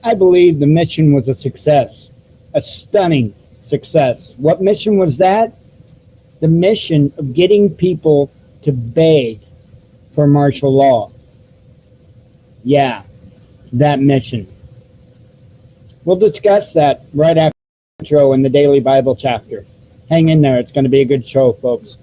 I believe the mission was a success, a stunning success. What mission was that? The mission of getting people to beg for martial law. Yeah, that mission. We'll discuss that right after the intro in the Daily Bible chapter. Hang in there. It's going to be a good show, folks.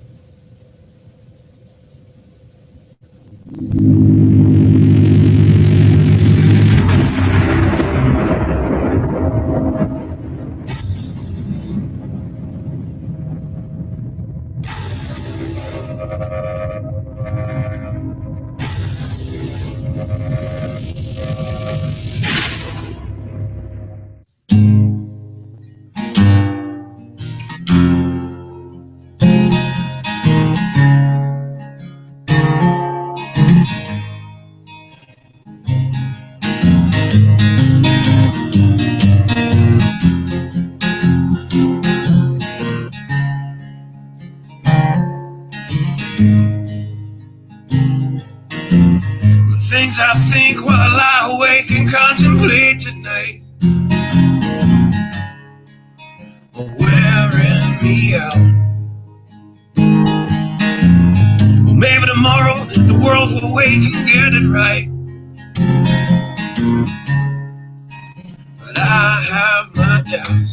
Things I think while I lie awake and contemplate tonight are wearing me out. Well, maybe tomorrow the world will wake and get it right, but I have my doubts.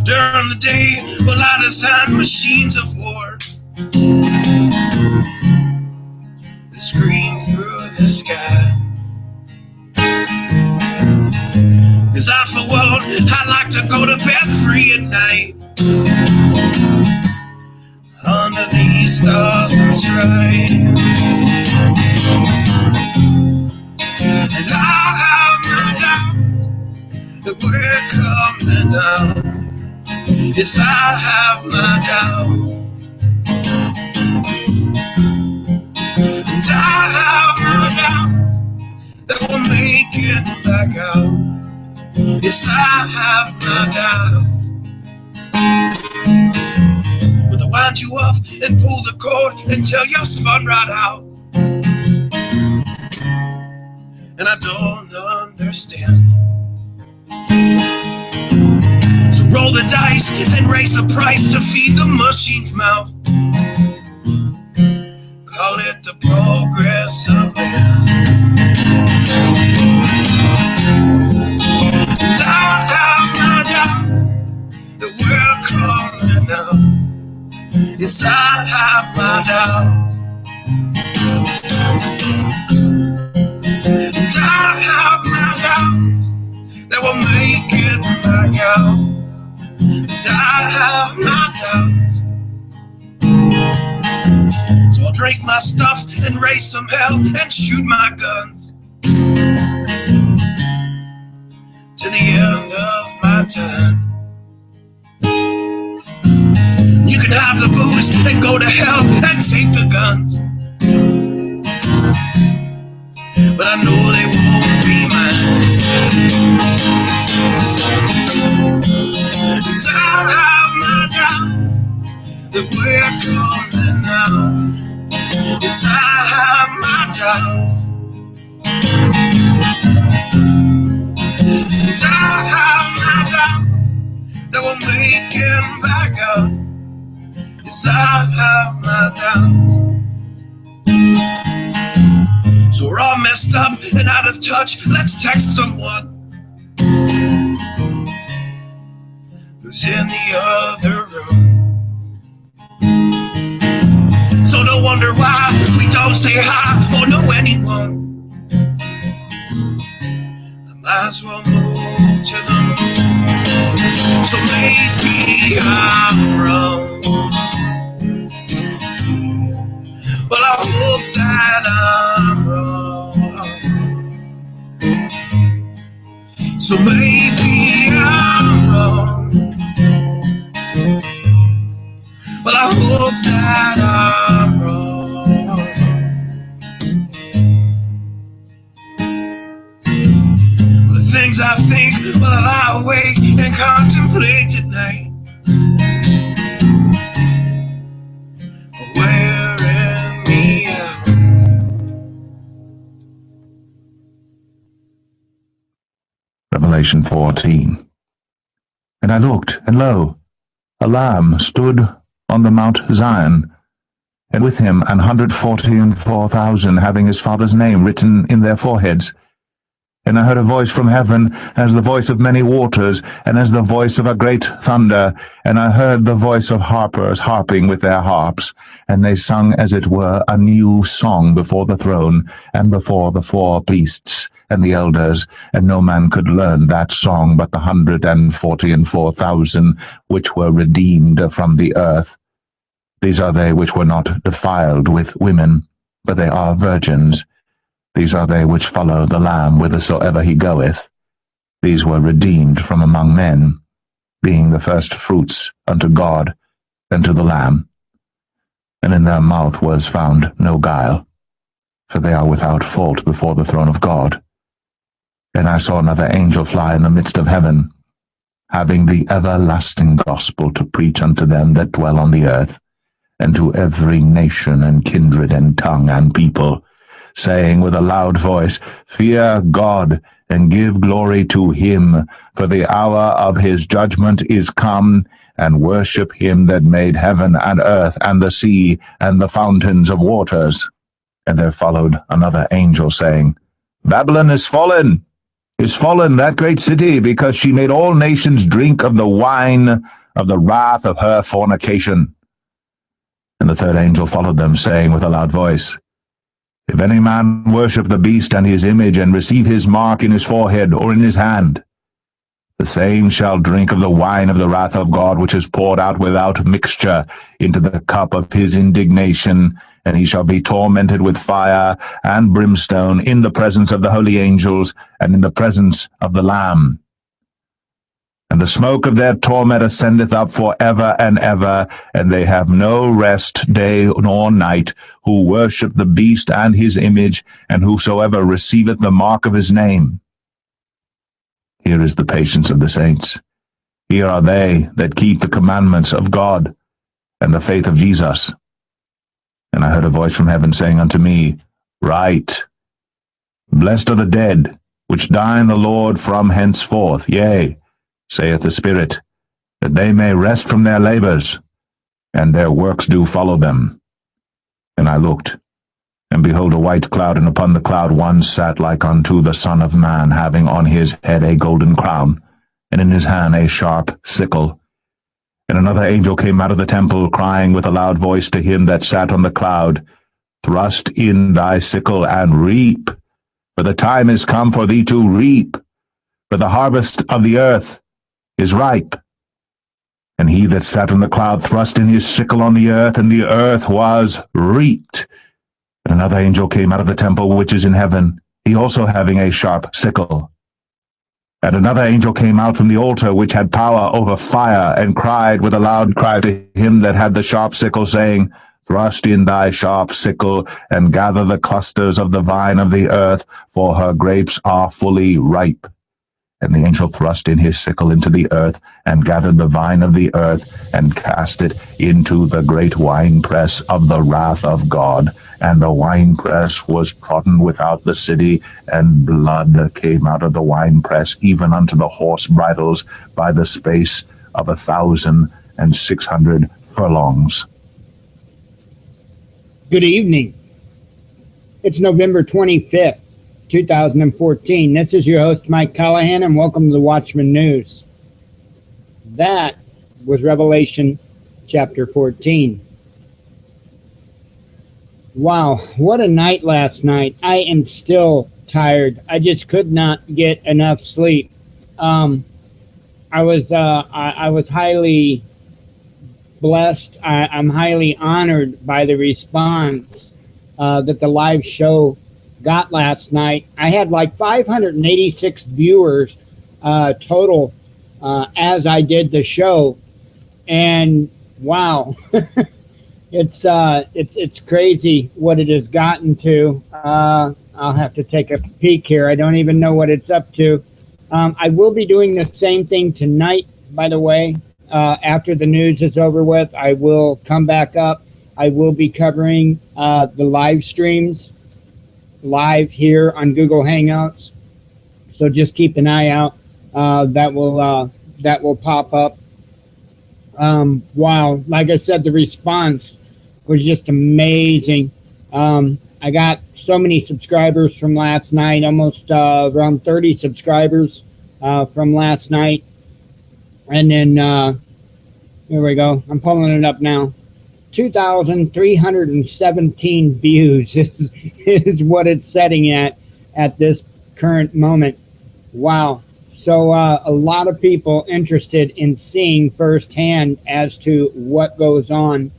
During the day, well, I design machines of war that scream through the sky. 'Cause I, for one, I like to go to bed free at night under these stars and stripes. And I have no doubt that we're coming down. Yes, I have my doubts, and I have my doubts that we'll make it back out. Yes, I have my doubts. But I wind you up and pull the cord until you're spun right out, and I don't understand. Roll the dice and raise the price to feed the machine's mouth. Call it the progress of man. And I have my doubt that we're coming out. Yes, I have my doubt. And I have my doubt that we'll make it back out. I have my doubts. So I'll drink my stuff and raise some hell and shoot my guns to the end of my time. You can have the booze and go to hell and take the guns, but I know they won't be mine. I have my doubt that we're coming out. Yes, I have my doubts. And I have my doubt that we'll make it back out. Yes, I have my doubts. So we're all messed up and out of touch. Let's text someone who's in the other room. So no wonder why we don't say hi or know anyone. I might as well move to the moon. So maybe I'm wrong. Well, I hope that I'm wrong. So maybe I'm wrong. Well, I hope that I'm wrong. Well, the things things I think while I lie awake and contemplate tonight. Wearing me out. Revelation 14. And I looked, and lo, a Lamb stood on the Mount Zion, and with him 144,000, having his Father's name written in their foreheads. And I heard a voice from heaven, as the voice of many waters, and as the voice of a great thunder. And I heard the voice of harpers harping with their harps, and they sung as it were a new song before the throne, and before the 4 beasts and the elders. And no man could learn that song but the 144,000 which were redeemed from the earth. These are they which were not defiled with women, but they are virgins. These are they which follow the Lamb whithersoever he goeth. These were redeemed from among men, being the first fruits unto God and to the Lamb. And in their mouth was found no guile, for they are without fault before the throne of God. And I saw another angel fly in the midst of heaven, having the everlasting gospel to preach unto them that dwell on the earth, and to every nation and kindred and tongue and people, saying with a loud voice, Fear God, and give glory to him, for the hour of his judgment is come, and worship him that made heaven and earth and the sea and the fountains of waters. And there followed another angel, saying, Babylon is fallen, that great city, because she made all nations drink of the wine of the wrath of her fornication. And the third angel followed them, saying with a loud voice, If any man worship the beast and his image, and receive his mark in his forehead or in his hand, the same shall drink of the wine of the wrath of God, which is poured out without mixture into the cup of his indignation, and he shall be tormented with fire and brimstone in the presence of the holy angels and in the presence of the Lamb. And the smoke of their torment ascendeth up for ever and ever, and they have no rest day nor night, who worship the beast and his image, and whosoever receiveth the mark of his name. Here is the patience of the saints. Here are they that keep the commandments of God and the faith of Jesus. And I heard a voice from heaven saying unto me, Write, Blessed are the dead, which die in the Lord from henceforth, yea, saith the Spirit, that they may rest from their labors, and their works do follow them. And I looked, and behold a white cloud, and upon the cloud one sat like unto the Son of Man, having on his head a golden crown, and in his hand a sharp sickle. And another angel came out of the temple, crying with a loud voice to him that sat on the cloud, Thrust in thy sickle, and reap, for the time is come for thee to reap, for the harvest of the earth is ripe. And he that sat on the cloud thrust in his sickle on the earth, and the earth was reaped. And another angel came out of the temple which is in heaven, he also having a sharp sickle. And another angel came out from the altar which had power over fire, and cried with a loud cry to him that had the sharp sickle, saying, Thrust in thy sharp sickle, and gather the clusters of the vine of the earth, for her grapes are fully ripe. And the angel thrust in his sickle into the earth, and gathered the vine of the earth, and cast it into the great winepress of the wrath of God. And the winepress was trodden without the city, and blood came out of the winepress, even unto the horse bridles, by the space of 1,600 furlongs. Good evening. It's November 25th. 2014. This is your host, Mike Callahan, and welcome to the Watchman News. That was Revelation chapter 14. Wow, what a night last night. I am still tired. I just could not get enough sleep. I was highly blessed. I'm highly honored by the response that the live show got last night. I had like 586 viewers total as I did the show, and wow, it's crazy what it has gotten to. I'll have to take a peek here. I don't even know what it's up to. I will be doing the same thing tonight, by the way. After the news is over with, I will come back up. I will be covering the live streams live here on Google Hangouts. So just keep an eye out. That will pop up. Wow, like I said, the response was just amazing. I got so many subscribers from last night, almost around 30 subscribers from last night. And then, here we go. I'm pulling it up now. 2,317 views is what it's setting at this current moment. Wow. So a lot of people interested in seeing firsthand as to what goes on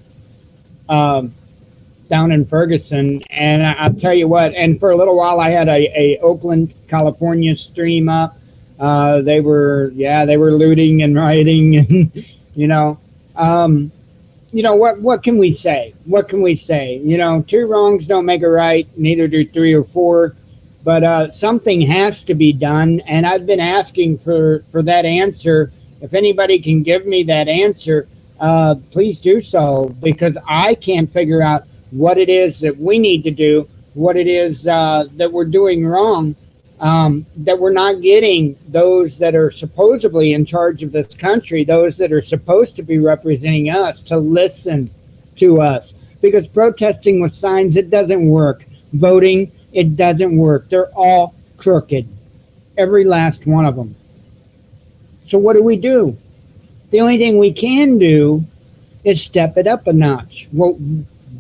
down in Ferguson. And I'll tell you what, and for a little while I had a Oakland, California stream up. They were looting and rioting and, what can we say? What can we say? Two wrongs don't make a right, neither do three or four. But something has to be done, and I've been asking for that answer. If anybody can give me that answer, please do so, because I can't figure out what it is that we need to do, what it is that we're doing wrong, that we're not getting those that are supposedly in charge of this country, those that are supposed to be representing us, to listen to us. Because protesting with signs, it doesn't work. Voting, it doesn't work. They're all crooked, every last one of them. So what do? The only thing we can do is step it up a notch. Well,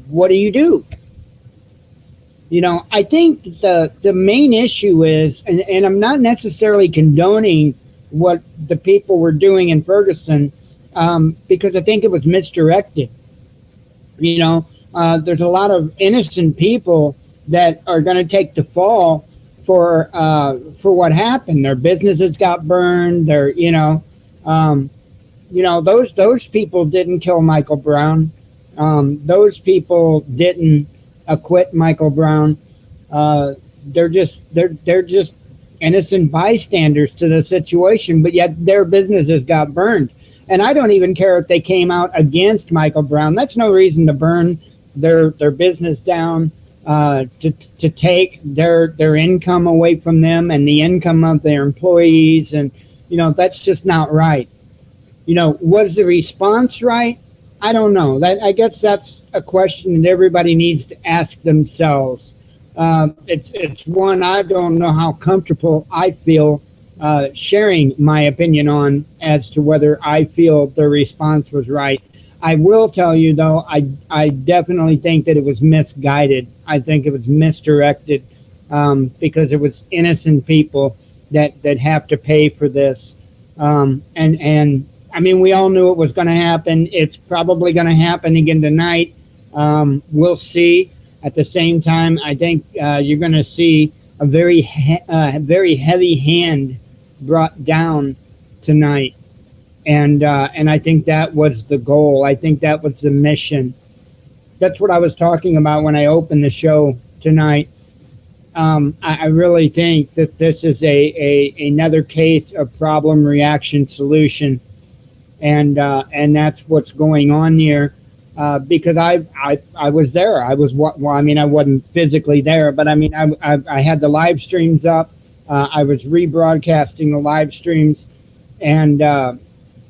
what do? I think the main issue is, and I'm not necessarily condoning what the people were doing in Ferguson, because I think it was misdirected. There's a lot of innocent people that are going to take the fall for what happened. Their businesses got burned. Those people didn't kill Michael Brown. Those people didn't acquit Michael Brown. They're just innocent bystanders to the situation, but yet their businesses got burned. And I don't even care if they came out against Michael Brown. That's no reason to burn their business down, to take their income away from them and the income of their employees. And, that's just not right. Was the response right? I don't know. I guess that's a question that everybody needs to ask themselves. It's one I don't know how comfortable I feel sharing my opinion on as to whether I feel the response was right. I will tell you, though, I definitely think that it was misguided. I think it was misdirected, because it was innocent people that have to pay for this. And I mean, we all knew it was going to happen. It's probably going to happen again tonight. We'll see. At the same time, I think you're going to see a very heavy hand brought down tonight. And I think that was the goal. I think that was the mission. That's what I was talking about when I opened the show tonight. I really think that this is another case of problem, reaction, solution. And that's what's going on here, because I was there. I wasn't physically there, but I mean, I had the live streams up. I was rebroadcasting the live streams, and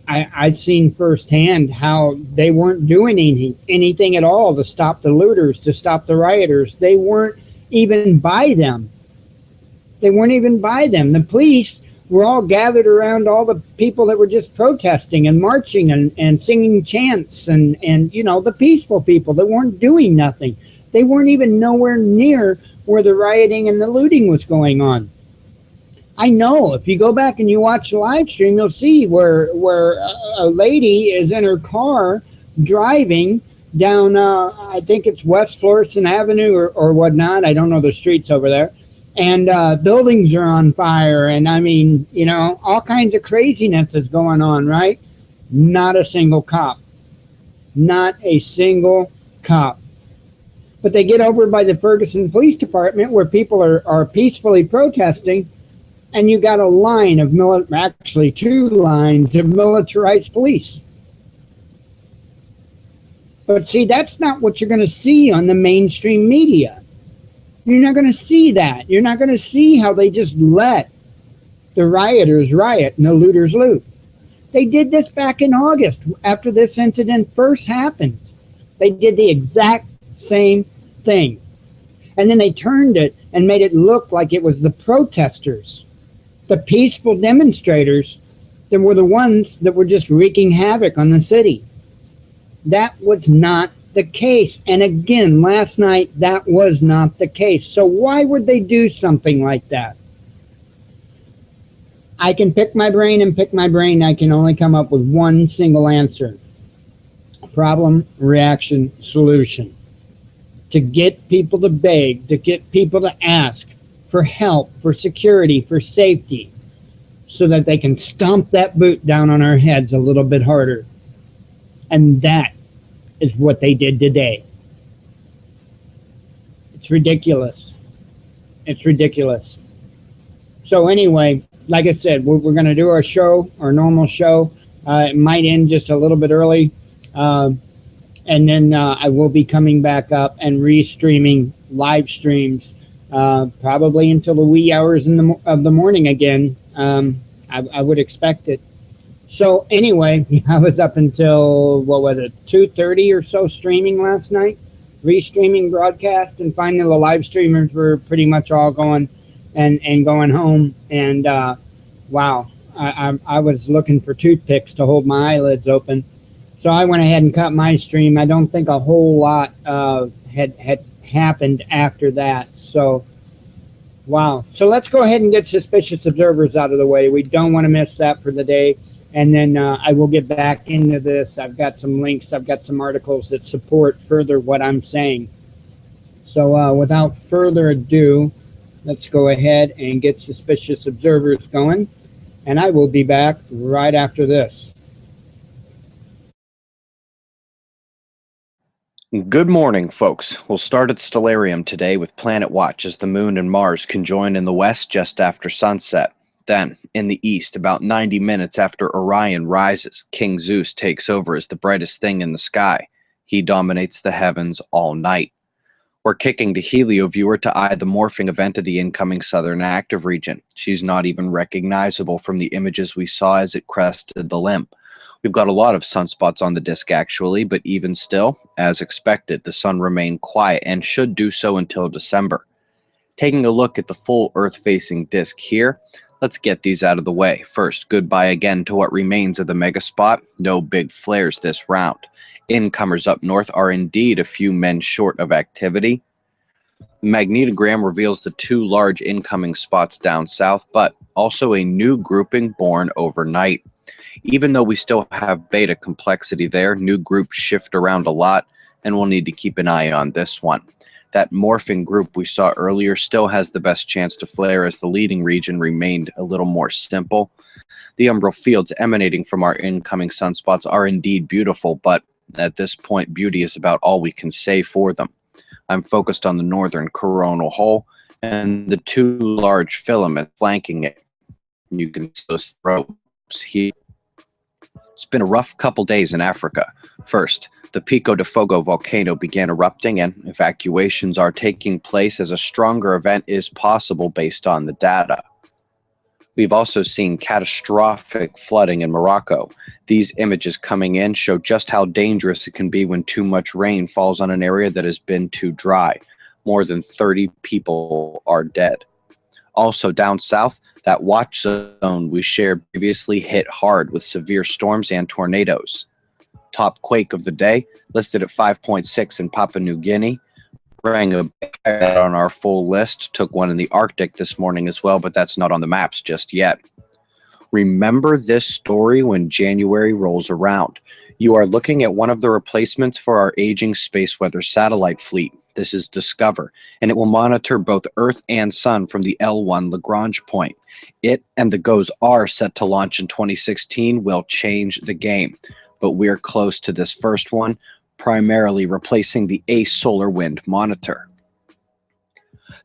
I'd seen firsthand how they weren't doing anything at all to stop the looters, to stop the rioters. They weren't even by them. The police were all gathered around all the people that were just protesting and marching and singing chants and the peaceful people that weren't doing nothing. They weren't even nowhere near where the rioting and the looting was going on. I know if you go back and you watch the live stream, you'll see where a lady is in her car driving down, I think it's West Florissant Avenue or whatnot. I don't know the streets over there. And buildings are on fire. And I mean, all kinds of craziness is going on, right? Not a single cop. Not a single cop. But they get over by the Ferguson Police Department where people are peacefully protesting, and you got a line of actually 2 lines of militarized police. But see, that's not what you're going to see on the mainstream media. You're not going to see that. You're not going to see how they just let the rioters riot and the looters loot. They did this back in August after this incident first happened. They did the exact same thing. And then they turned it and made it look like it was the protesters, the peaceful demonstrators, that were the ones that were just wreaking havoc on the city. That was not the case. And again, last night, that was not the case. So why would they do something like that? I can pick my brain and pick my brain. I can only come up with one single answer. Problem, reaction, solution. To get people to beg, to get people to ask for help, for security, for safety, so that they can stomp that boot down on our heads a little bit harder. And that is what they did today. It's ridiculous. It's ridiculous. So anyway, like I said, we're going to do our show, our normal show. It might end just a little bit early. And then I will be coming back up and re-streaming live streams probably until the wee hours of the morning again. I would expect it. So anyway, I was up until, what was it, 2:30 or so streaming last night, re-streaming broadcast, and finally the live streamers were pretty much all going and going home. And wow, I was looking for toothpicks to hold my eyelids open. So I went ahead and cut my stream. I don't think a whole lot had happened after that. So, wow. So let's go ahead and get suspicious observers out of the way. We don't want to miss that for the day. And then I will get back into this. I've got some links. I've got some articles that support further what I'm saying. So without further ado, let's go ahead and get suspicious observers going. And I will be back right after this. Good morning, folks. We'll start at Stellarium today with Planet Watch as the Moon and Mars conjoin in the west just after sunset. Then, in the east, about 90 minutes after Orion rises, King Zeus takes over as the brightest thing in the sky. He dominates the heavens all night. We're kicking to Helioviewer to eye the morphing event of the incoming southern active region. She's not even recognizable from the images we saw as it crested the limb. We've got a lot of sunspots on the disk actually, but even still, as expected, the sun remained quiet and should do so until December. Taking a look at the full Earth-facing disk here, let's get these out of the way. First, goodbye again to what remains of the megaspot. No big flares this round. Incomers up north are indeed a few men short of activity. The magnetogram reveals the 2 large incoming spots down south, but also a new grouping born overnight. Even though we still have beta complexity there, new groups shift around a lot, and we'll need to keep an eye on this one. That morphing group we saw earlier still has the best chance to flare as the leading region remained a little more simple. The umbral fields emanating from our incoming sunspots are indeed beautiful, but at this point, beauty is about all we can say for them. I'm focused on the northern coronal hole and the 2 large filaments flanking it. You can see those ropes here. It's been a rough couple days in Africa. First, the Pico de Fogo volcano began erupting and evacuations are taking place as a stronger event is possible based on the data. We've also seen catastrophic flooding in Morocco. These images coming in show just how dangerous it can be when too much rain falls on an area that has been too dry. More than 30 people are dead. Also down south, that watch zone we shared previously hit hard with severe storms and tornadoes. Top quake of the day, listed at 5.6 in Papua New Guinea. Rang a bell on our full list, took one in the Arctic this morning as well, but that's not on the maps just yet. Remember this story when January rolls around. You are looking at one of the replacements for our aging space weather satellite fleet. This is Discover, and it will monitor both Earth and Sun from the L1 Lagrange point. It and the GOES are set to launch in 2016 will change the game, but we're close to this first one, primarily replacing the ACE solar wind monitor.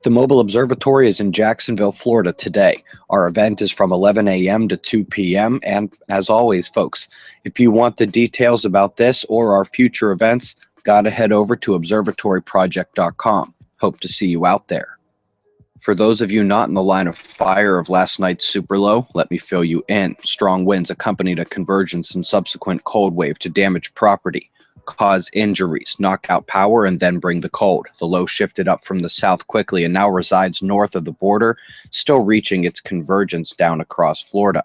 The Mobile Observatory is in Jacksonville, Florida today. Our event is from 11 a.m. to 2 p.m. And as always, folks, if you want the details about this or our future events, gotta head over to observatoryproject.com. Hope to see you out there. For those of you not in the line of fire of last night's super low, let me fill you in. Strong winds accompanied a convergence and subsequent cold wave to damage property, cause injuries, knock out power, and then bring the cold. The low shifted up from the south quickly and now resides north of the border, still reaching its convergence down across Florida.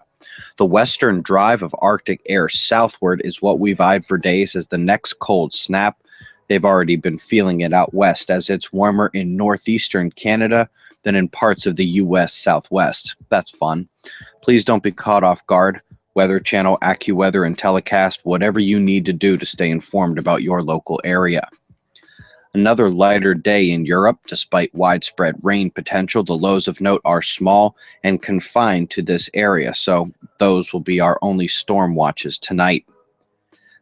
The western drive of Arctic air southward is what we've eyed for days as the next cold snap. They've already been feeling it out west as it's warmer in northeastern Canada than in parts of the U.S. Southwest. That's fun. Please don't be caught off guard. Weather Channel, AccuWeather, and Telecast, whatever you need to do to stay informed about your local area. Another lighter day in Europe. Despite widespread rain potential, the lows of note are small and confined to this area, so those will be our only storm watches tonight.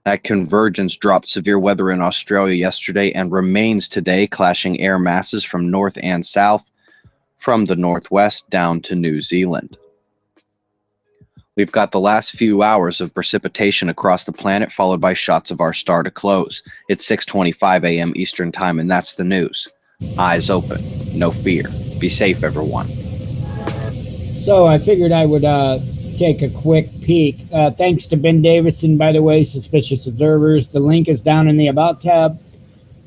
That convergence dropped severe weather in Australia yesterday and remains today, clashing air masses from north and south, from the northwest down to New Zealand. We've got the last few hours of precipitation across the planet, followed by shots of our star to close. It's 6:25 a.m. Eastern Time, and that's the news. Eyes open, no fear. Be safe, everyone. So I figured I would take a quick peek. Thanks to Ben Davison, by the way, Suspicious Observers. The link is down in the About tab.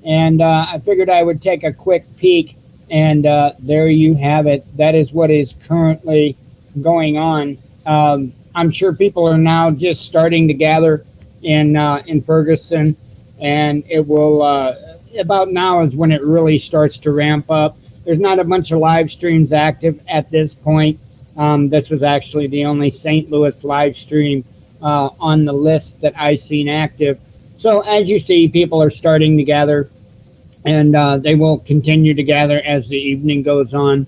And I figured I would take a quick peek. And there you have it. That is what is currently going on. I'm sure people are now just starting to gather in Ferguson, and it will about now is when it really starts to ramp up. There's not a bunch of live streams active at this point. This was actually the only St. Louis live stream on the list that I seen active. So as you see, people are starting to gather, and they will continue to gather as the evening goes on.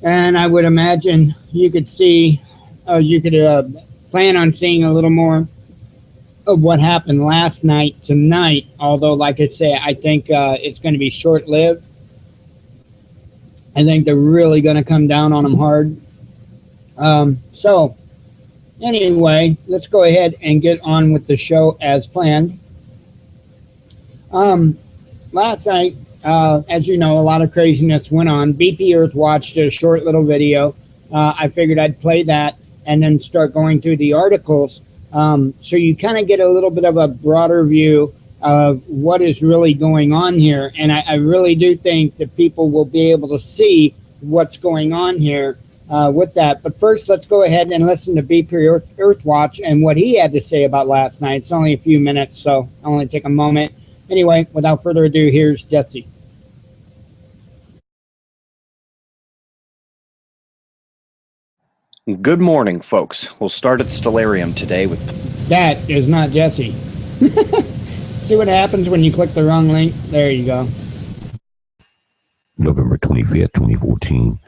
And I would imagine you could see, you could plan on seeing a little more of what happened last night tonight. Although, like I say, I think it's going to be short-lived. I think they're really going to come down on them hard. So, anyway, let's go ahead and get on with the show as planned. Last night, as you know, a lot of craziness went on. BP Earth watched a short little video. I figured I'd play that and then start going through the articles, so you kind of get a little bit of a broader view of what is really going on here. And I really do think that people will be able to see what's going on here with that. But first, let's go ahead and listen to BP Earth Watch and what he had to say about last night. It's only a few minutes, so I'll only take a moment. Anyway, without further ado, here's Jesse. Good morning, folks. We'll start at Stellarium today with... That is not Jesse. See what happens when you click the wrong link? There you go. November 25th, 2014.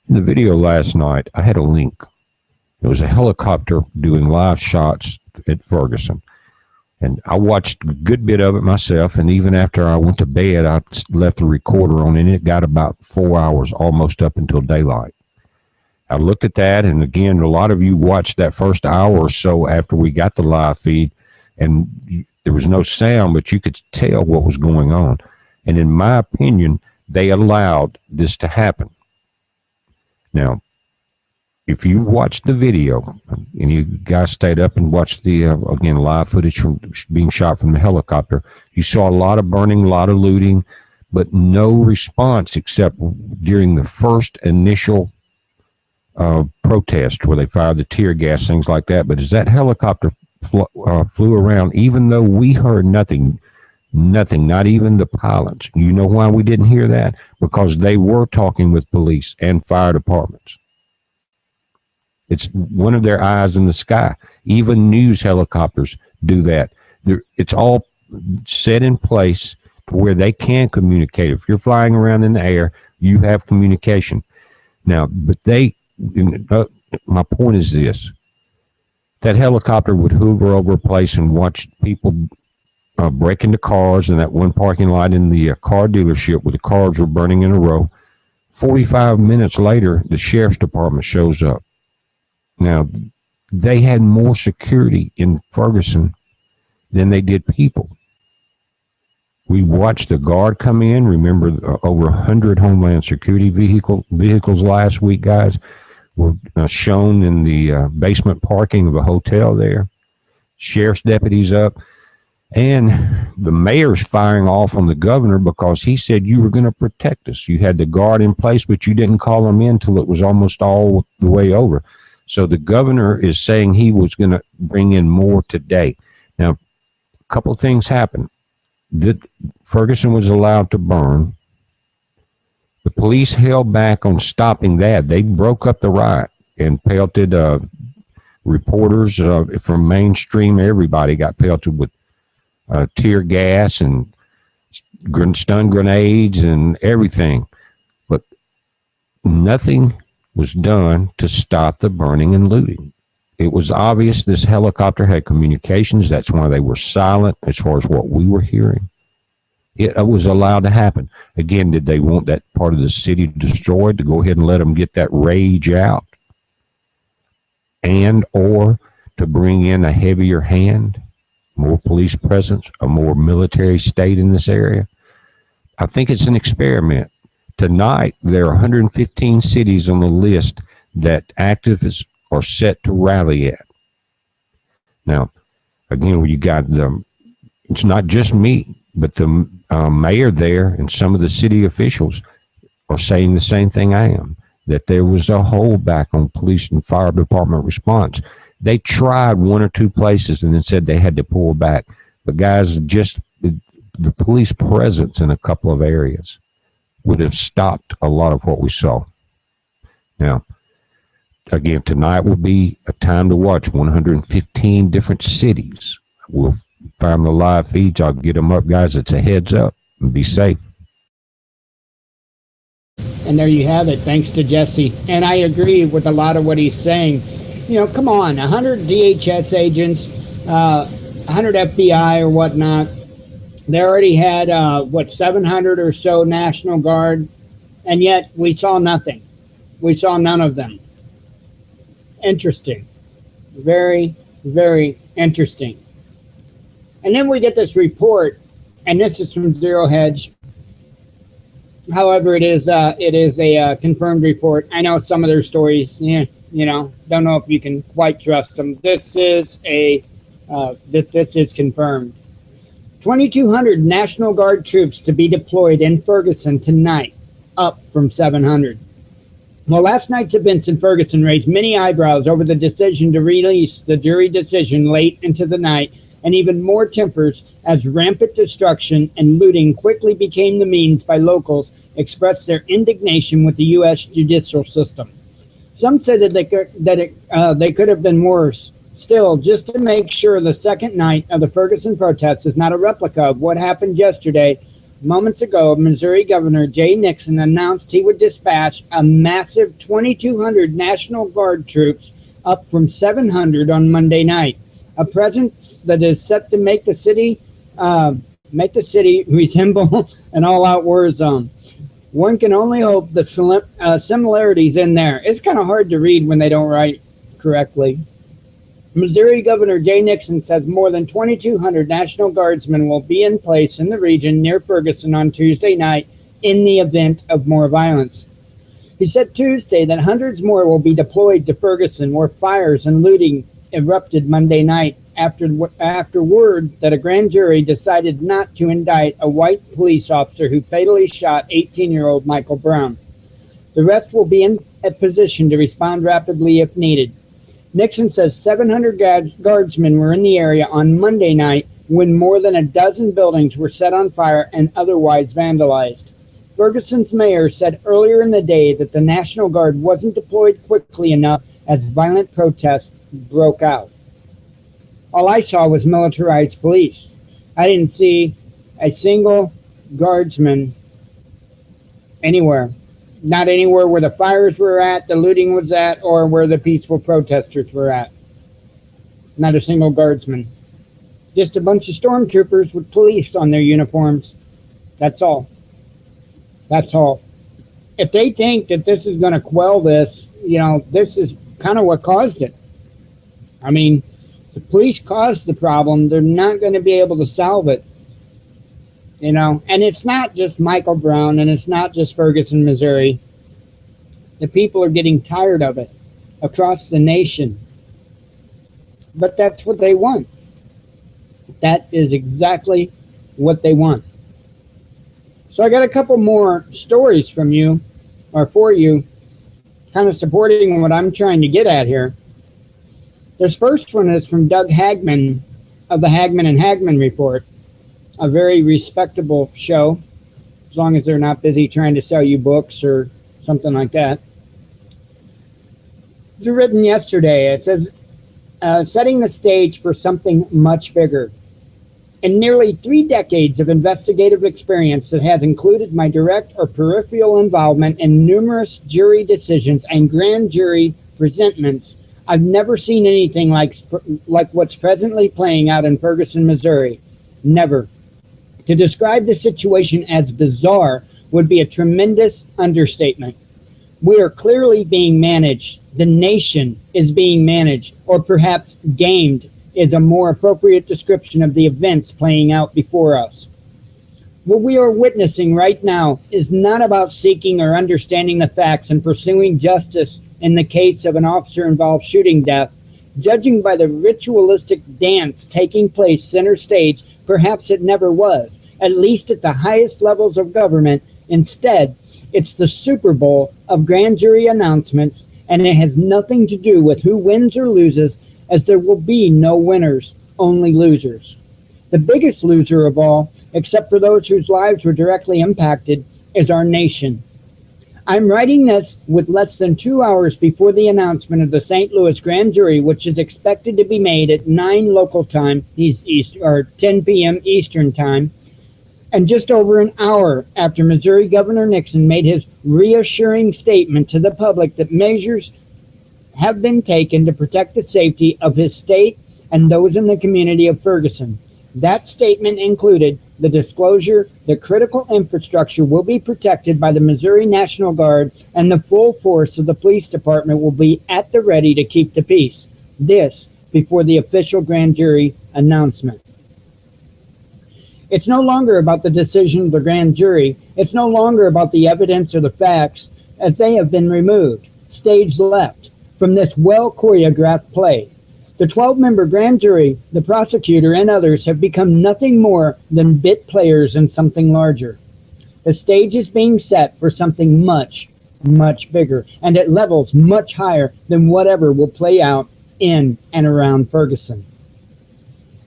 In the video last night, I had a link. It was a helicopter doing live shots at Ferguson. And I watched a good bit of it myself, and even after I went to bed, I left the recorder on, and it got about 4 hours, almost up until daylight. I looked at that, and again, a lot of you watched that first hour or so after we got the live feed, and there was no sound, but you could tell what was going on. And in my opinion, they allowed this to happen. Now, if you watched the video, and you guys stayed up and watched the, again, live footage from being shot from the helicopter, you saw a lot of burning, a lot of looting, but no response except during the first initial protest where they fired the tear gas, things like that. But as that helicopter flew around, even though we heard nothing, not even the pilots. You know why we didn't hear that? Because they were talking with police and fire departments. It's one of their eyes in the sky. Even news helicopters do that. It's all set in place to where they can communicate. If you're flying around in the air, you have communication. Now, but my point is this. That helicopter would hover over a place and watch people break into cars in that one parking lot in the car dealership where the cars were burning in a row. 45 minutes later, the sheriff's department shows up. Now, they had more security in Ferguson than they did people. We watched the guard come in. Remember, over 100 Homeland Security vehicles last week, guys, were shown in the basement parking of a hotel there. Sheriff's deputies up. And the mayor's firing off on the governor because he said you were going to protect us. You had the guard in place, but you didn't call them in till it was almost all the way over. So the governor is saying he was going to bring in more today. Now, a couple of things happened. Ferguson was allowed to burn. The police held back on stopping that. They broke up the riot and pelted reporters from mainstream. Everybody got pelted with tear gas and stun grenades and everything. But nothing was done to stop the burning and looting. It was obvious this helicopter had communications. That's why they were silent as far as what we were hearing. It was allowed to happen. Again, did they want that part of the city destroyed to go ahead and let them get that rage out? And or to bring in a heavier hand? More police presence, a more military state in this area. I think it's an experiment. Tonight, there are 115 cities on the list that activists are set to rally at. Now, again, you got it's not just me, but the mayor there and some of the city officials are saying the same thing I am, that there was a holdback on police and fire department response. They tried one or two places and then said they had to pull back. But guys, just the police presence in a couple of areas would have stopped a lot of what we saw. Now, again, tonight will be a time to watch 115 different cities. We'll find the live feeds. I'll get them up, guys. It's a heads up. And be safe. And there you have it. Thanks to Jesse. And I agree with a lot of what he's saying. You know, come on, 100 DHS agents, 100 FBI or whatnot. They already had, 700 or so National Guard, and yet we saw nothing. We saw none of them. Interesting. Very, very interesting. And then we get this report, and this is from Zero Hedge. However, it is a confirmed report. I know some of their stories, don't know if you can quite trust them. This is this is confirmed. 2,200 National Guard troops to be deployed in Ferguson tonight, up from 700. Well, last night's events in Ferguson raised many eyebrows over the decision to release the jury decision late into the night, and even more tempers as rampant destruction and looting quickly became the means by locals expressed their indignation with the U.S. judicial system. Some said that they could have been worse. Still, just to make sure the second night of the Ferguson protests is not a replica of what happened yesterday, moments ago, Missouri Governor Jay Nixon announced he would dispatch a massive 2,200 National Guard troops, up from 700 on Monday night. A presence that is set to make the city resemble an all-out war zone. One can only hope the similarities in there. It's kind of hard to read when they don't write correctly. Missouri Governor Jay Nixon says more than 2,200 National Guardsmen will be in place in the region near Ferguson on Tuesday night in the event of more violence. He said Tuesday that hundreds more will be deployed to Ferguson, where fires and looting erupted Monday night after word that a grand jury decided not to indict a white police officer who fatally shot 18-year-old Michael Brown. The rest will be in a position to respond rapidly if needed. Nixon says 700 guardsmen were in the area on Monday night when more than a dozen buildings were set on fire and otherwise vandalized. Ferguson's mayor said earlier in the day that the National Guard wasn't deployed quickly enough as violent protests broke out. All I saw was militarized police. I didn't see a single guardsman anywhere. Not anywhere where the fires were at, the looting was at, or where the peaceful protesters were at. Not a single guardsman. Just a bunch of stormtroopers with police on their uniforms. That's all. That's all. if they think that this is going to quell this, this is kind of what caused it. I mean, the police caused the problem. They're not going to be able to solve it. And it's not just Michael Brown, and it's not just Ferguson, Missouri. The people are getting tired of it across the nation. But that's what they want. That is exactly what they want. So I got a couple more stories from you, or for you, kind of supporting what I'm trying to get at here. This first one is from Doug Hagman of the Hagman and Hagman Report, a very respectable show, as long as they're not busy trying to sell you books or something like that. It was written yesterday. It says, setting the stage for something much bigger. In nearly 3 decades of investigative experience that has included my direct or peripheral involvement in numerous jury decisions and grand jury presentments, I've never seen anything like what's presently playing out in Ferguson, Missouri. Never. To describe the situation as bizarre would be a tremendous understatement. We are clearly being managed. The nation is being managed, or perhaps gamed is a more appropriate description of the events playing out before us. What we are witnessing right now is not about seeking or understanding the facts and pursuing justice in the case of an officer-involved shooting death. Judging by the ritualistic dance taking place center stage, perhaps it never was, at least at the highest levels of government. Instead, it's the Super Bowl of grand jury announcements, and it has nothing to do with who wins or loses, as there will be no winners, only losers. The biggest loser of all, except for those whose lives were directly impacted, is our nation. I'm writing this with less than 2 hours before the announcement of the St. Louis grand jury, which is expected to be made at 9 local time, 10 p.m. Eastern time, and just over an hour after Missouri Governor Nixon made his reassuring statement to the public that measures have been taken to protect the safety of his state and those in the community of Ferguson. That statement included the disclosure that critical infrastructure will be protected by the Missouri National Guard and the full force of the police department will be at the ready to keep the peace. This before the official grand jury announcement. It's no longer about the decision of the grand jury. It's no longer about the evidence or the facts, as they have been removed, stage left, from this well-choreographed play. The 12-member grand jury, the prosecutor, and others have become nothing more than bit players in something larger. The stage is being set for something much, much bigger, and at levels much higher than whatever will play out in and around Ferguson.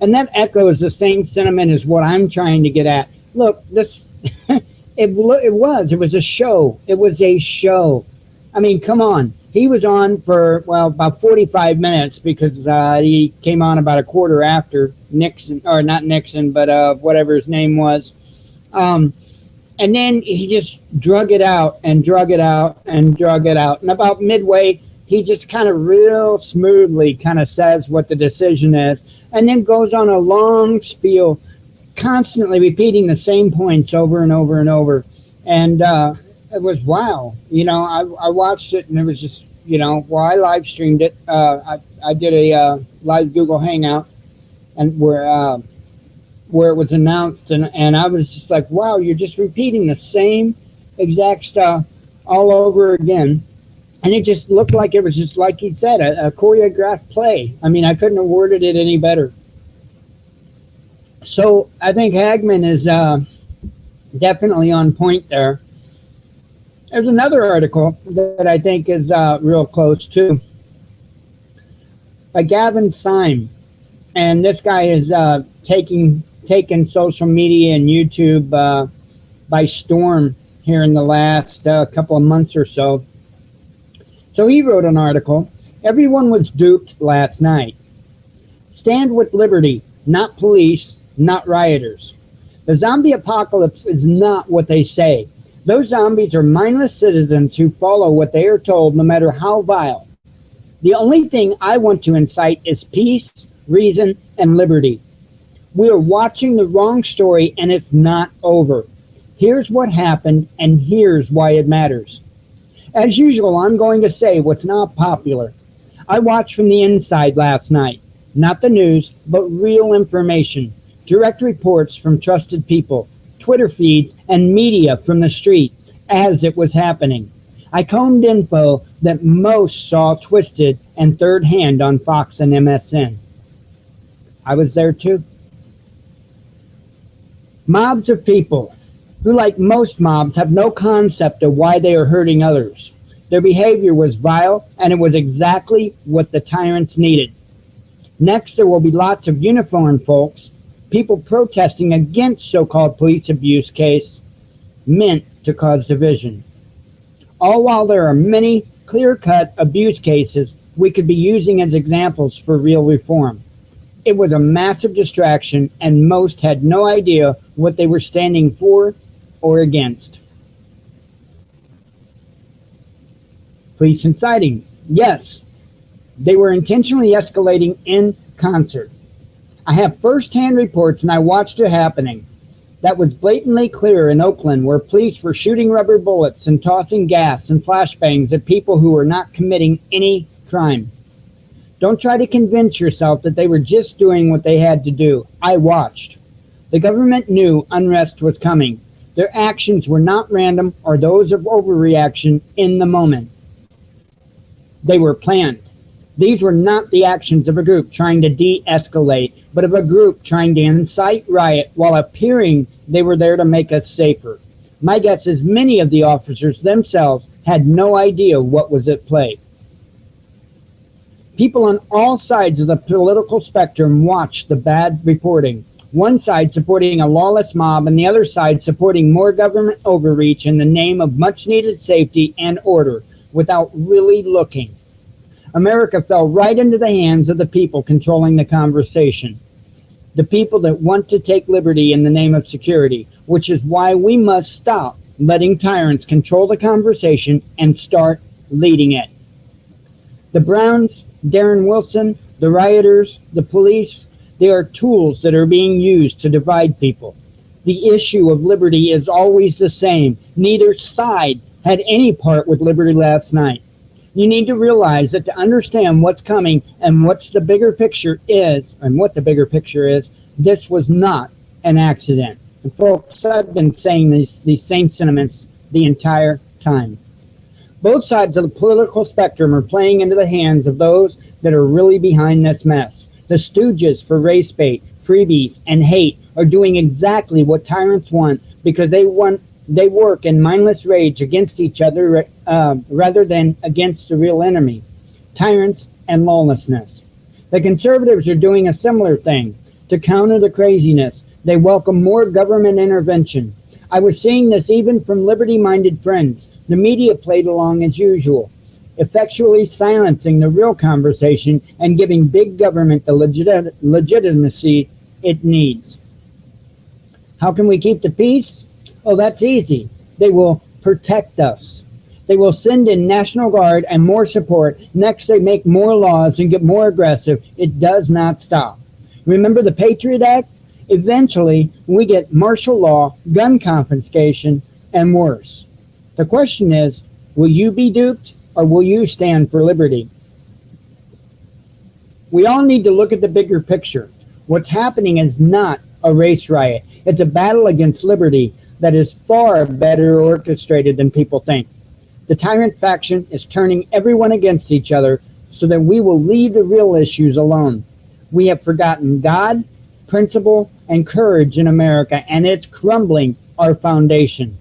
And that echoes the same sentiment as what I'm trying to get at. Look, this it was a show. It was a show. I mean, come on. He was on for, about 45 minutes because he came on about a quarter after Nixon, or not Nixon, but whatever his name was. And then he just drug it out and drug it out and drug it out. And about midway, he just kind of real smoothly kind of says what the decision is and then goes on a long spiel, constantly repeating the same points over and over and over. And it was wow. I watched it and it was just, I live streamed it. I did a live Google Hangout and where it was announced and I was just like, wow, you're just repeating the same exact stuff all over again. And it just looked like it was just like he said, a choreographed play. I mean, I couldn't have worded it any better. So I think Hagman is definitely on point there. There's another article that I think is real close too, by Gavin Syme, and this guy is taking social media and YouTube by storm here in the last couple of months or so. So he wrote an article. Everyone was duped last night. Stand with liberty, not police, not rioters. The zombie apocalypse is not what they say. Those zombies are mindless citizens who follow what they are told, no matter how vile. The only thing I want to incite is peace, reason, and liberty. We are watching the wrong story, and it's not over. Here's what happened, and here's why it matters. As usual, I'm going to say what's not popular. I watched from the inside last night. Not the news, but real information. Direct reports from trusted people, Twitter feeds, and media from the street as it was happening. I combed info that most saw twisted and third hand on Fox and MSN. I was there too. Mobs of people who, like most mobs, have no concept of why they are hurting others. Their behavior was vile, and it was exactly what the tyrants needed. Next, there will be lots of uniformed folks, people protesting against so-called police abuse case meant to cause division. All while there are many clear-cut abuse cases we could be using as examples for real reform. It was a massive distraction, and most had no idea what they were standing for or against. Police inciting. Yes, they were intentionally escalating in concert. I have first-hand reports, and I watched it happening. That was blatantly clear in Oakland, where police were shooting rubber bullets and tossing gas and flashbangs at people who were not committing any crime. Don't try to convince yourself that they were just doing what they had to do. I watched. The government knew unrest was coming. Their actions were not random or those of overreaction in the moment. They were planned. These were not the actions of a group trying to de-escalate, but of a group trying to incite riot while appearing they were there to make us safer. My guess is many of the officers themselves had no idea what was at play. People on all sides of the political spectrum watched the bad reporting. One side supporting a lawless mob and the other side supporting more government overreach in the name of much-needed safety and order without really looking. America fell right into the hands of the people controlling the conversation. The people that want to take liberty in the name of security, which is why we must stop letting tyrants control the conversation and start leading it. The Browns, Darren Wilson, the rioters, the police, they are tools that are being used to divide people. The issue of liberty is always the same. Neither side had any part with liberty last night. You need to realize that to understand what's coming and what the bigger picture is, this was not an accident. And folks, I've been saying these same sentiments the entire time. Both sides of the political spectrum are playing into the hands of those that are really behind this mess. The stooges for race bait, freebies, and hate are doing exactly what tyrants want because they work in mindless rage against each other rather than against the real enemy, tyrants and lawlessness. The conservatives are doing a similar thing. To counter the craziness, they welcome more government intervention. I was seeing this even from liberty-minded friends. The media played along as usual, effectually silencing the real conversation and giving big government the legitimacy it needs. How can we keep the peace? Oh, that's easy. They will protect us. They will send in National Guard and more support. Next, they make more laws and get more aggressive. It does not stop. Remember the Patriot Act? Eventually, we get martial law, gun confiscation, and worse. The question is, will you be duped or will you stand for liberty? We all need to look at the bigger picture. What's happening is not a race riot. It's a battle against liberty that is far better orchestrated than people think. The tyrant faction is turning everyone against each other so that we will leave the real issues alone. We have forgotten God, principle, and courage in America, and it's crumbling our foundation.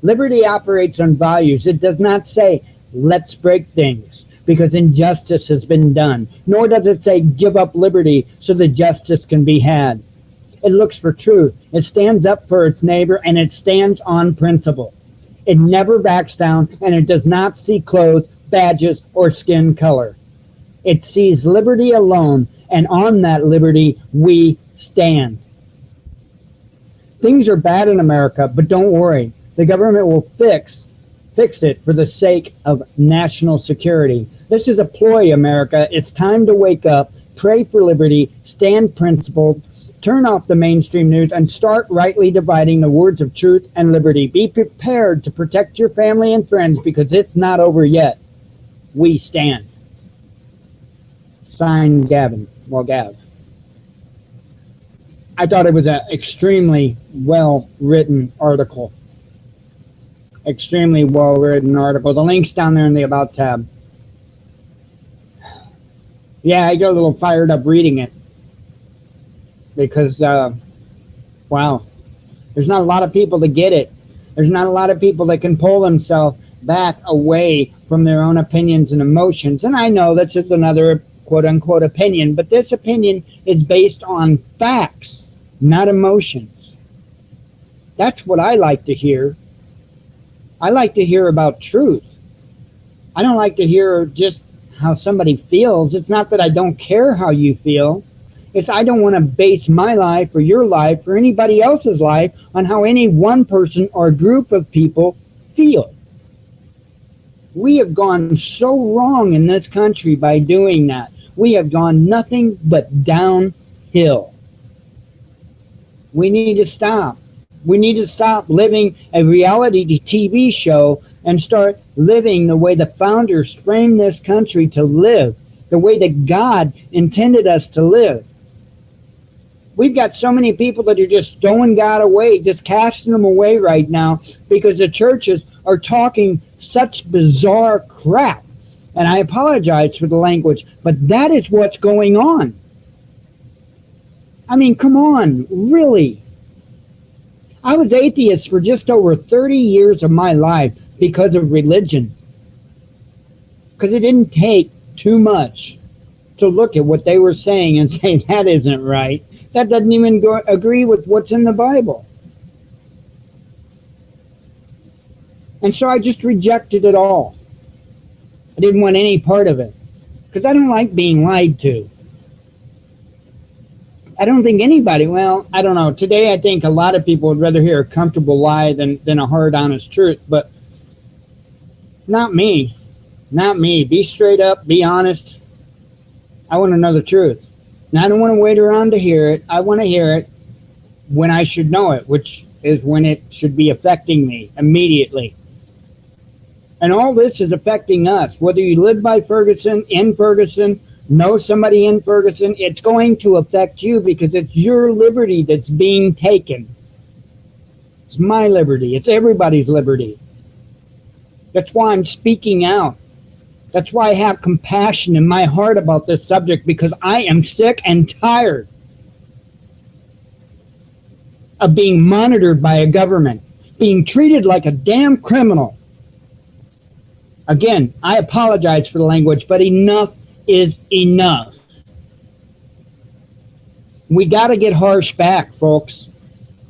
Liberty operates on values. It does not say, let's break things, because injustice has been done. Nor does it say, give up liberty so that justice can be had. It looks for truth. It stands up for its neighbor, and it stands on principle. It never backs down, and it does not see clothes, badges, or skin color. It sees liberty alone, and on that liberty we stand. Things are bad in America, but don't worry. The government will fix it for the sake of national security. This is a ploy, America. It's time to wake up, pray for liberty, stand principled, Turn off the mainstream news and start rightly dividing the words of truth and liberty. Be prepared to protect your family and friends because it's not over yet. We stand. Signed, Gavin. Well, Gav. I thought it was an extremely well-written article. Extremely well-written article. The link's down there in the About tab. Yeah, I got a little fired up reading it. Because, wow, there's not a lot of people that get it. There's not a lot of people that can pull themselves back away from their own opinions and emotions. And I know that's just another quote-unquote opinion, but this opinion is based on facts, not emotions. That's what I like to hear. I like to hear about truth. I don't like to hear just how somebody feels. It's not that I don't care how you feel. It's I don't want to base my life or your life or anybody else's life on how any one person or group of people feel. We have gone so wrong in this country by doing that. We have gone nothing but downhill. We need to stop. We need to stop living a reality TV show and start living the way the founders framed this country to live, the way that God intended us to live. We've got so many people that are just throwing God away, just casting them away right now because the churches are talking such bizarre crap. And I apologize for the language, but that is what's going on. I mean, come on, really. I was atheist for just over 30 years of my life because of religion. Because it didn't take too much to look at what they were saying and say, that isn't right. That doesn't even agree with what's in the Bible. And so I just rejected it all. I didn't want any part of it. Because I don't like being lied to. I don't think anybody, well, I don't know. Today I think a lot of people would rather hear a comfortable lie than a hard, honest truth. But not me. Not me. Be straight up. Be honest. I want to know the truth. And I don't want to wait around to hear it. I want to hear it when I should know it, which is when it should be affecting me immediately. And all this is affecting us. Whether you live by Ferguson, in Ferguson, know somebody in Ferguson, it's going to affect you because it's your liberty that's being taken. It's my liberty. It's everybody's liberty. That's why I'm speaking out. That's why I have compassion in my heart about this subject, because I am sick and tired of being monitored by a government, being treated like a damn criminal. Again, I apologize for the language, but enough is enough. We got to get harsh back, folks.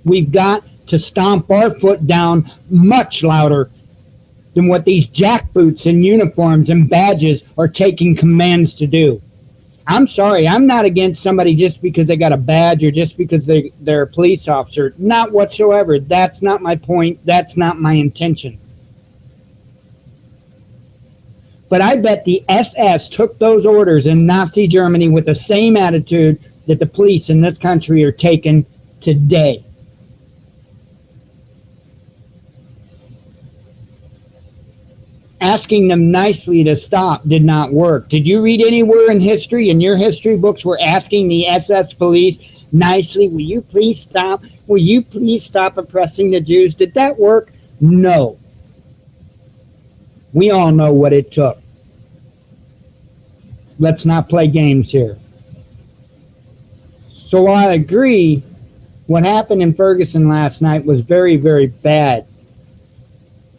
We've got to stomp our foot down much louder than what these jackboots in uniforms and badges are taking commands to do. I'm sorry, I'm not against somebody just because they got a badge or just because they're a police officer. Not whatsoever. That's not my point. That's not my intention. But I bet the SS took those orders in Nazi Germany with the same attitude that the police in this country are taking today. Asking them nicely to stop did not work. Did you read anywhere in history, in your history books, where asking the SS police nicely, will you please stop? Will you please stop oppressing the Jews? Did that work? No. We all know what it took. Let's not play games here. So I agree, what happened in Ferguson last night was very, very bad.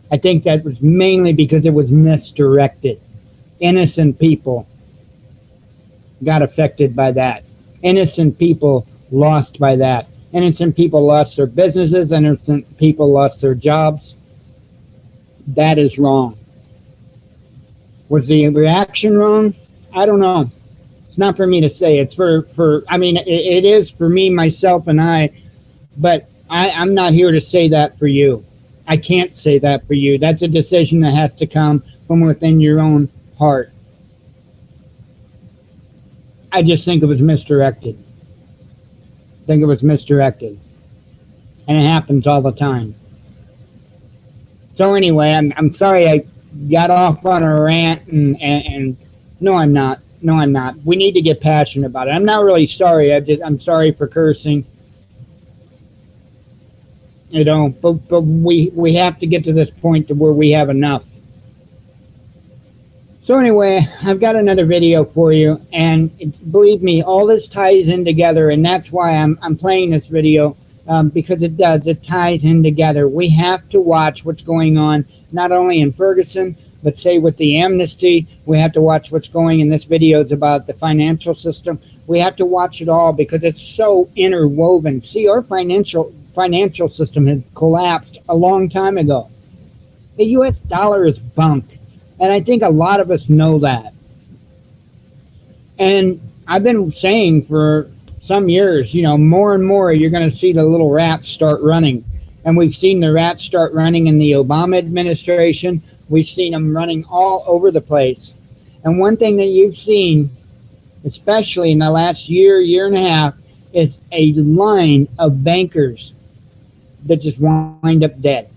I think that was mainly because it was misdirected. Innocent people got affected by that. Innocent people lost by that. Innocent people lost their businesses. Innocent people lost their jobs. That is wrong. Was the reaction wrong? I don't know. It's not for me to say. It's it is for me, myself, and I. But I'm not here to say that for you. I can't say that for you. That's a decision that has to come from within your own heart. I just think it was misdirected. think it was misdirected. And it happens all the time. So anyway, I'm sorry I got off on a rant and no, I'm not. No, I'm not. We need to get passionate about it. I'm not really sorry. I'm sorry for cursing. You know, but we have to get to this point to where we have enough. So anyway, I've got another video for you, and believe me, all this ties in together, and that's why I'm playing this video, because it does. It ties in together. We have to watch what's going on, not only in Ferguson, but say with the amnesty. We have to watch what's going in this video. It's about the financial system. We have to watch it all because it's so interwoven. See, our financial system had collapsed a long time ago. The U.S. dollar is bunk. And I think a lot of us know that. And I've been saying for some years, you know, more and more you're going to see the little rats start running. And we've seen the rats start running in the Obama administration. We've seen them running all over the place. And one thing that you've seen, especially in the last year and a half, is a line of bankers that just wind up dead.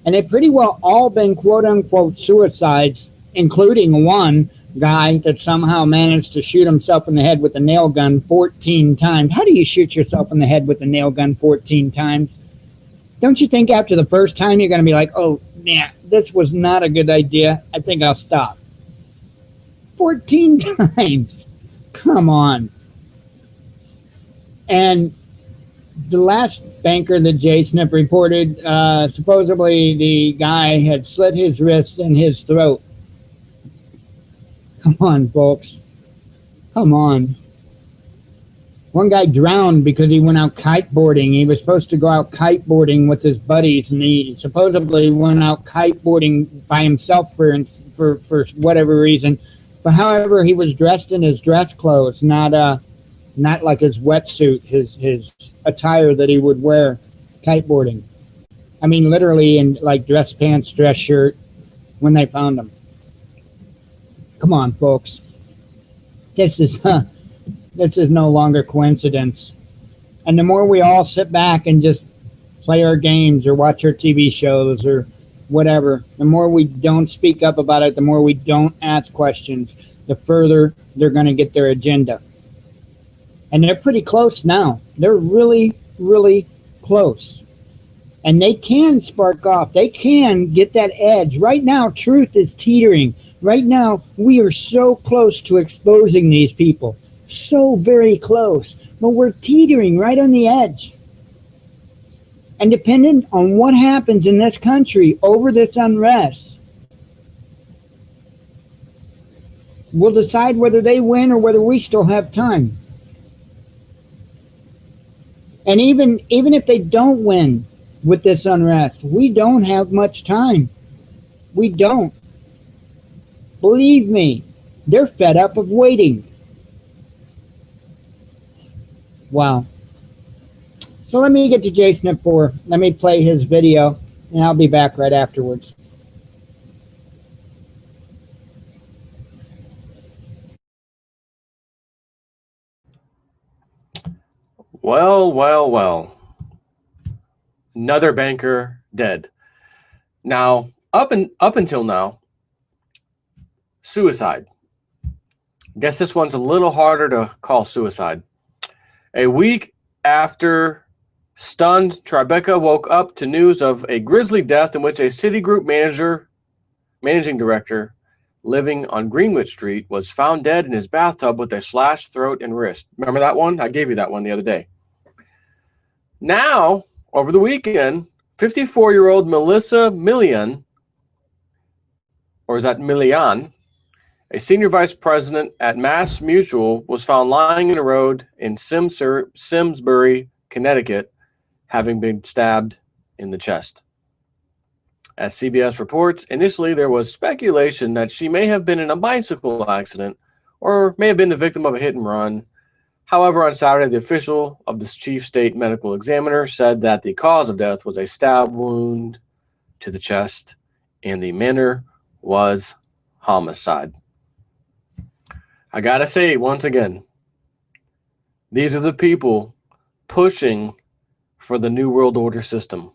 And they've pretty well all been quote-unquote suicides, including one guy that somehow managed to shoot himself in the head with a nail gun 14 times. How do you shoot yourself in the head with a nail gun 14 times? Don't you think after the first time you're going to be like, oh, yeah, this was not a good idea. I think I'll stop. 14 times. Come on. And the last banker that Jay Snip reported, supposedly the guy had slit his wrists and his throat. Come on, folks. Come on. One guy drowned because he went out kiteboarding. He was supposed to go out kiteboarding with his buddies, and he supposedly went out kiteboarding by himself for whatever reason. But however, he was dressed in his dress clothes, not like his wetsuit, his attire that he would wear kiteboarding. I mean, literally in like dress pants, dress shirt, when they found him. Come on, folks. This is no longer coincidence. And the more we all sit back and just play our games or watch our TV shows or whatever, the more we don't speak up about it, the more we don't ask questions, the further they're going to get their agenda. And they're pretty close now. They're really, really close. And they can spark off. They can get that edge. Right now, truth is teetering. Right now, we are so close to exposing these people. So very close. But we're teetering right on the edge. And dependent on what happens in this country over this unrest, we'll decide whether they win or whether we still have time. And even if they don't win with this unrest, we don't have much time. We don't. Believe me, they're fed up of waiting. Wow. So let me get to Jay Snip 4. Let me play his video, and I'll be back right afterwards. Well. Another banker dead. Now, up until now, suicide. Guess this one's a little harder to call suicide. A week after stunned Tribeca woke up to news of a grisly death in which a Citigroup managing director living on Greenwich Street was found dead in his bathtub with a slashed throat and wrist. Remember that one? I gave you that one the other day. Now, over the weekend, 54-year-old Melissa Millian, or is that Millian, a senior vice president at Mass Mutual, was found lying in a road in Simsbury, Connecticut, having been stabbed in the chest. As CBS reports, initially there was speculation that she may have been in a bicycle accident or may have been the victim of a hit and run. However, on Saturday, the official of the chief state medical examiner said that the cause of death was a stab wound to the chest and the manner was homicide. I gotta say, once again, These are the people pushing for the New World Order system.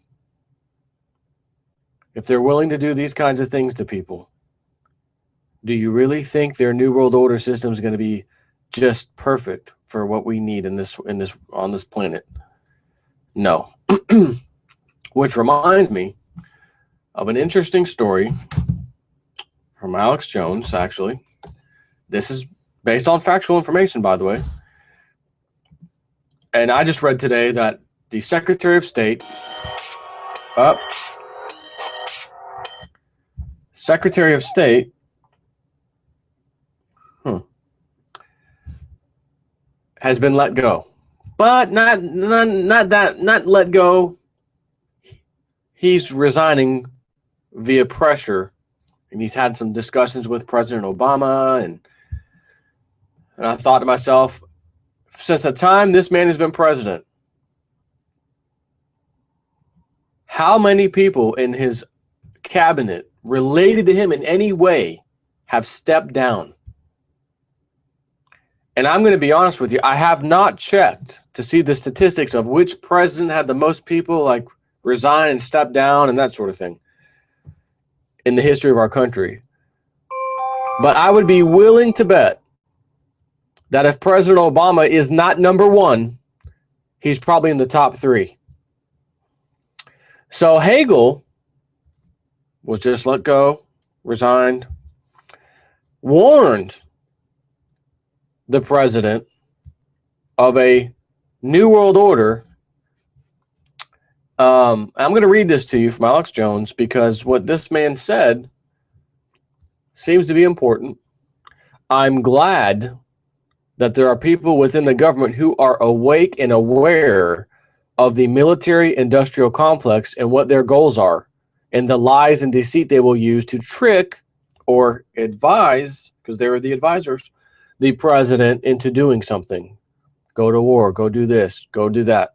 If they're willing to do these kinds of things to people, do you really think their New World Order system is going to be just perfect for what we need on this planet? No. Which reminds me of an interesting story from Alex Jones, actually. This is based on factual information, by the way. And I just read today that the Secretary of State, has been let go, but not let go. He's resigning via pressure, and he's had some discussions with President Obama, and I thought to myself, since the time this man has been president, how many people in his cabinet related to him in any way have stepped down? And I'm going to be honest with you, I have not checked to see the statistics of which president had the most people like resign and step down and that sort of thing in the history of our country. But I would be willing to bet that if President Obama is not number one, he's probably in the top three. So Hagel was just let go, resigned, warned the president of a New World Order. I'm going to read this to you from Alex Jones because what this man said seems to be important. I'm glad that there are people within the government who are awake and aware of the military-industrial complex and what their goals are and the lies and deceit they will use to trick or advise, because they were the advisors, the president into doing something. Go to war, go do this, go do that.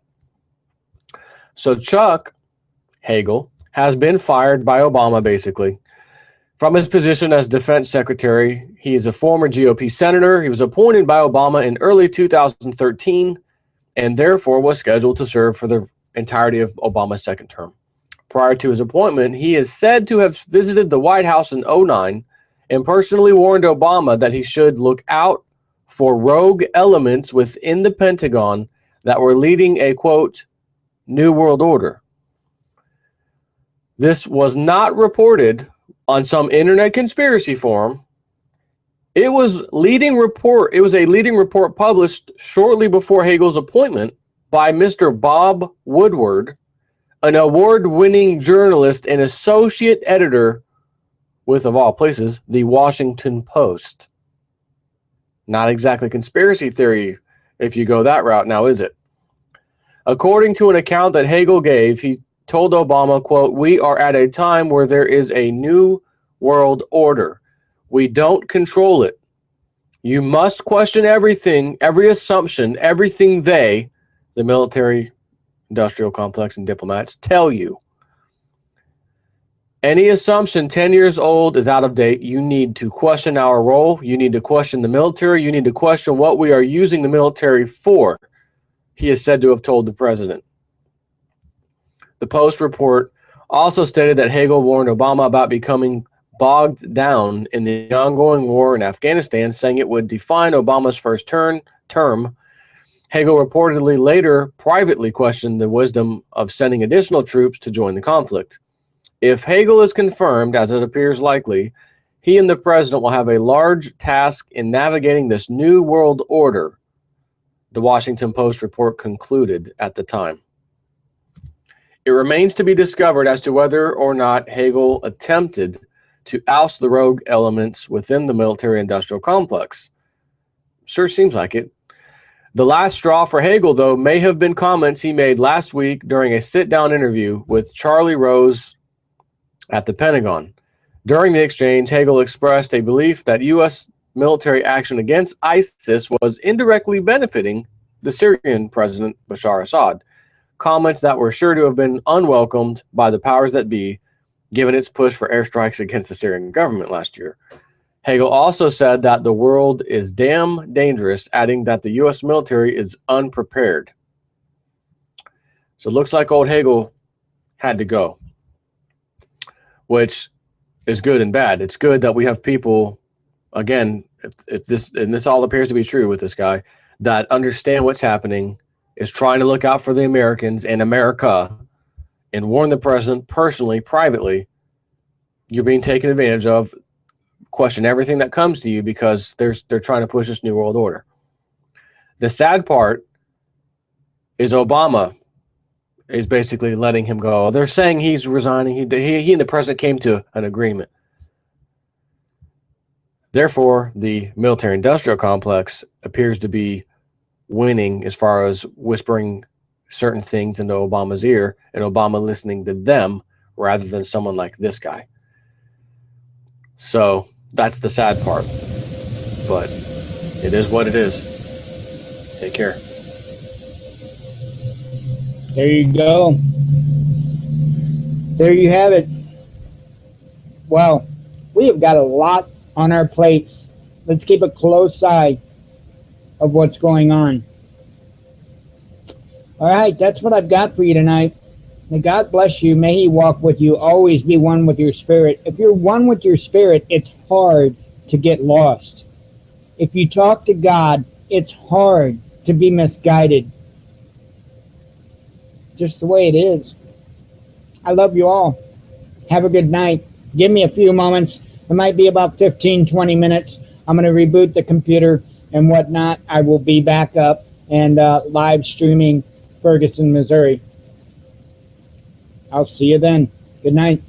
So Chuck Hagel has been fired by Obama, basically, from his position as defense secretary. He is a former GOP senator. He was appointed by Obama in early 2013 and therefore was scheduled to serve for the entirety of Obama's second term. Prior to his appointment, he is said to have visited the White House in 2009 and personally warned Obama that he should look out for rogue elements within the Pentagon that were leading a, quote, New World Order. This was not reported on some internet conspiracy forum. It was a leading report published shortly before Hagel's appointment by Mr. Bob Woodward, an award-winning journalist and associate editor with, of all places, the Washington Post. Not exactly conspiracy theory if you go that route now, is it? According to an account that Hagel gave, he told Obama, quote, "We are at a time where there is a new world order. We don't control it. You must question everything, every assumption, everything the military, industrial complex, and diplomats tell you. Any assumption 10 years old is out of date. You need to question our role. You need to question the military. You need to question what we are using the military for," he is said to have told the president. The Post report also stated that Hagel warned Obama about becoming bogged down in the ongoing war in Afghanistan, saying it would define Obama's first term. Hagel reportedly later privately questioned the wisdom of sending additional troops to join the conflict. If Hagel is confirmed, as it appears likely, he and the president will have a large task in navigating this new world order, the Washington Post report concluded at the time. It remains to be discovered as to whether or not Hagel attempted to oust the rogue elements within the military-industrial complex. Sure seems like it. The last straw for Hagel, though, may have been comments he made last week during a sit-down interview with Charlie Rose at the Pentagon. During the exchange, Hagel expressed a belief that U.S. military action against ISIS was indirectly benefiting the Syrian President Bashar Assad, comments that were sure to have been unwelcomed by the powers that be, given its push for airstrikes against the Syrian government last year. Hagel also said that the world is damn dangerous, adding that the U.S. military is unprepared. So it looks like old Hagel had to go, which is good and bad. It's good that we have people, again, if this all appears to be true with this guy, that understand what's happening, is trying to look out for the Americans and America, and warn the president personally, privately, you're being taken advantage of. Question everything that comes to you because they're trying to push this new world order. The sad part is Obama is basically letting him go. They're saying he's resigning. He and the president came to an agreement. Therefore, the military-industrial complex appears to be winning as far as whispering certain things into Obama's ear and Obama listening to them rather than someone like this guy. So that's the sad part, but it is what it is. Take care. There you go. There you have it. Well, we have got a lot on our plates. Let's keep a close eye of what's going on. All right, that's what I've got for you tonight. May God bless you. May He walk with you. Always be one with your spirit. If you're one with your spirit, it's hard to get lost. If you talk to God, it's hard to be misguided. Just the way it is. I love you all. Have a good night. Give me a few moments. It might be about 15, 20 minutes. I'm going to reboot the computer and whatnot. I will be back up and live streaming Ferguson, Missouri. I'll see you then. Good night.